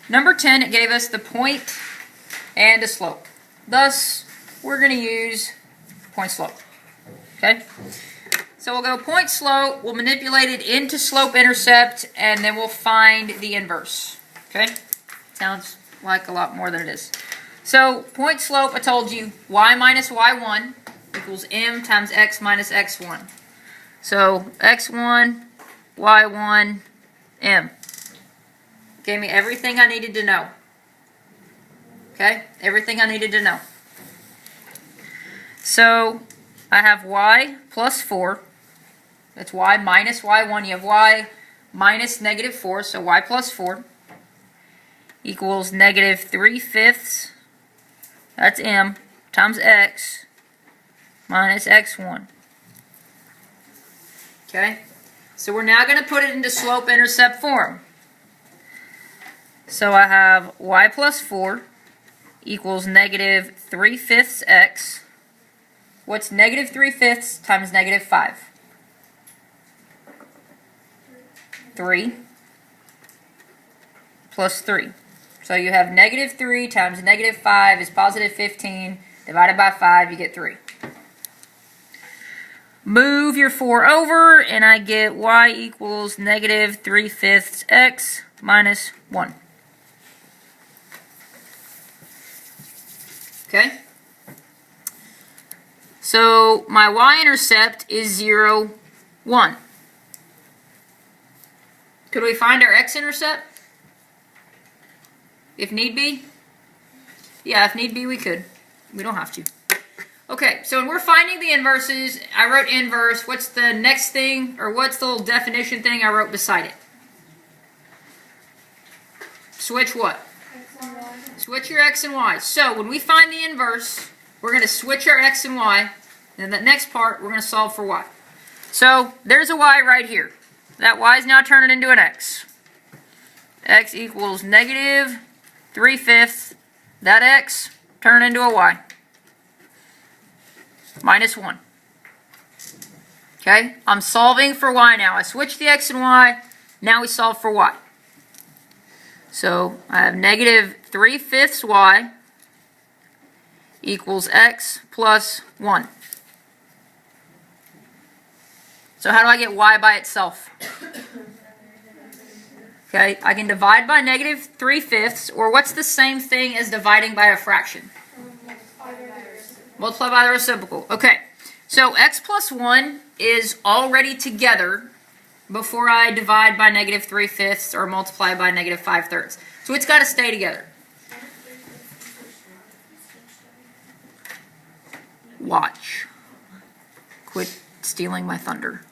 Number 10, it gave us the point and a slope. Thus, we're going to use point slope. Okay? So we'll go point slope, we'll manipulate it into slope intercept, and then we'll find the inverse. Okay? Sounds like a lot more than it is. So point slope, I told you, y minus y1 equals m times x minus x1. So x1, y1, m. Gave me everything I needed to know. Okay? Everything I needed to know. So I have y plus 4. That's y minus y1. You have y minus negative 4, so y plus 4 equals negative 3/5. That's m times x minus x1. Okay? So we're now going to put it into slope-intercept form. So I have y plus 4 equals negative 3/5 x. What's negative 3/5 times negative 5? 3 plus 3. So you have negative 3 times negative 5 is positive 15. Divided by 5, you get 3. Move your 4 over, and I get y equals negative 3/5 x minus 1. Okay? So my y-intercept is 0, 1. Could we find our x-intercept? If need be? Yeah, if need be, we could. We don't have to. Okay, so when we're finding the inverses, I wrote inverse. What's the next thing, or what's the little definition thing I wrote beside it? Switch what? Switch your x and y. So when we find the inverse, we're going to switch our x and y. And the next part, we're going to solve for y. So there's a y right here. That y is now turning into an x. X equals negative 3/5. That x turn into a y. Minus 1. Okay? I'm solving for y now. I switched the x and y. Now we solve for y. So I have negative 3/5 y equals x plus 1. So how do I get y by itself? Okay, I can divide by negative 3/5, or what's the same thing as dividing by a fraction? Multiply by the reciprocal. Okay, so x plus 1 is already together before I divide by negative 3/5 or multiply by negative 5/3. So it's got to stay together. Watch. Quit stealing my thunder.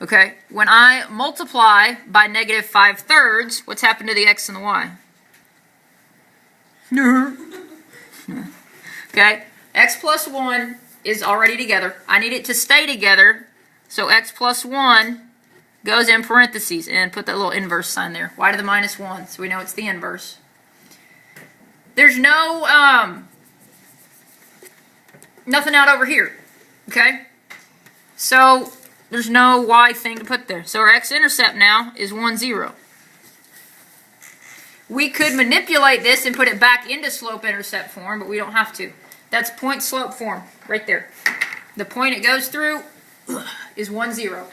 Okay, when I multiply by negative 5/3, what's happened to the x and the y? Okay, x plus 1 is already together. I need it to stay together, so x plus 1 goes in parentheses, and put that little inverse sign there. Y to the minus 1, so we know it's the inverse. There's no, nothing out over here, okay? So there's no y thing to put there. So our x-intercept now is 1, 0. We could manipulate this and put it back into slope-intercept form, but we don't have to. That's point-slope form, right there. The point it goes through is 1, 0.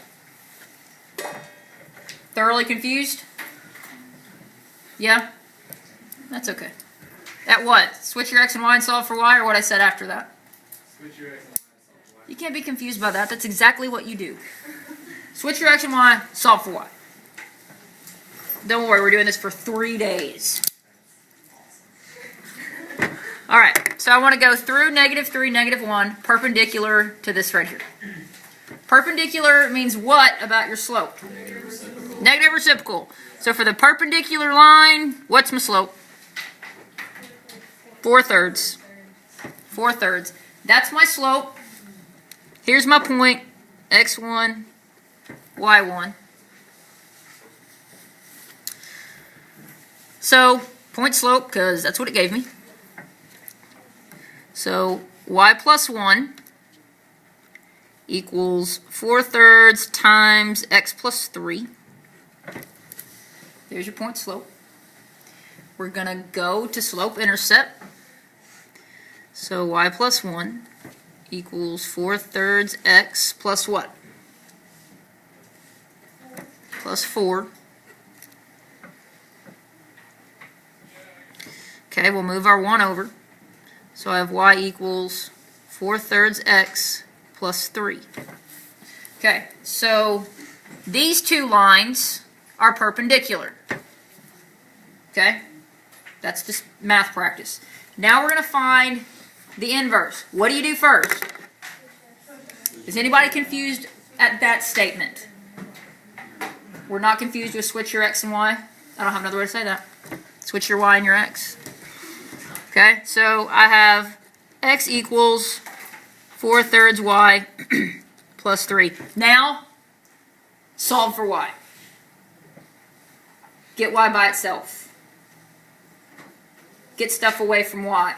Thoroughly confused? Yeah? That's okay. At what? Switch your x and y and solve for y, or what I said after that? Switch your x and y and solve for y. You can't be confused by that. That's exactly what you do. Switch your x and y, solve for y. Don't worry, we're doing this for 3 days. Alright, so I want to go through negative 3, negative 1, perpendicular to this right here. Perpendicular means what about your slope? Negative reciprocal. Negative reciprocal. So for the perpendicular line, what's my slope? 4/3. 4/3. That's my slope. Here's my point, x1, y1. So, point slope, because that's what it gave me. So, y plus 1 equals 4/3 times x plus 3. There's your point slope. we're going to go to slope-intercept. So y plus 1 equals 4/3 x plus what? Plus 4. Okay, we'll move our 1 over. So I have y equals 4/3 x plus 3. Okay, so these two lines are perpendicular. Okay, that's just math practice. Now we're going to find the inverse. What do you do first? Is anybody confused at that statement? We're not confused with switch your x and y? I don't have another way to say that. Switch your y and your x. Okay, so I have x equals 4/3 y plus 3. Now, solve for y. Get y by itself. Get stuff away from y.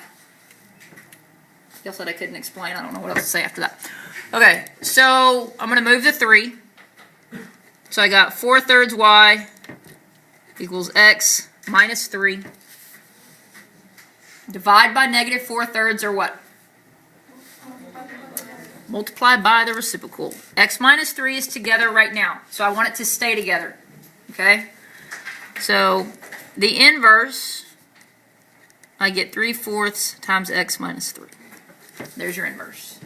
Guess what I couldn't explain. I don't know what else to say after that. Okay, so I'm going to move the 3. So I got 4/3 y equals x minus 3. Divide by negative 4/3 or what? Multiply by the reciprocal. X minus 3 is together right now. So I want it to stay together. Okay? So the inverse, I get 3/4 times x minus 3. There's your inverse.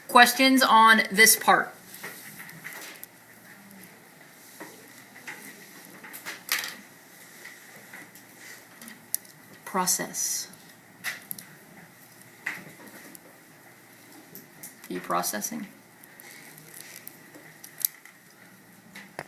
Questions on this part? Process. Are you processing?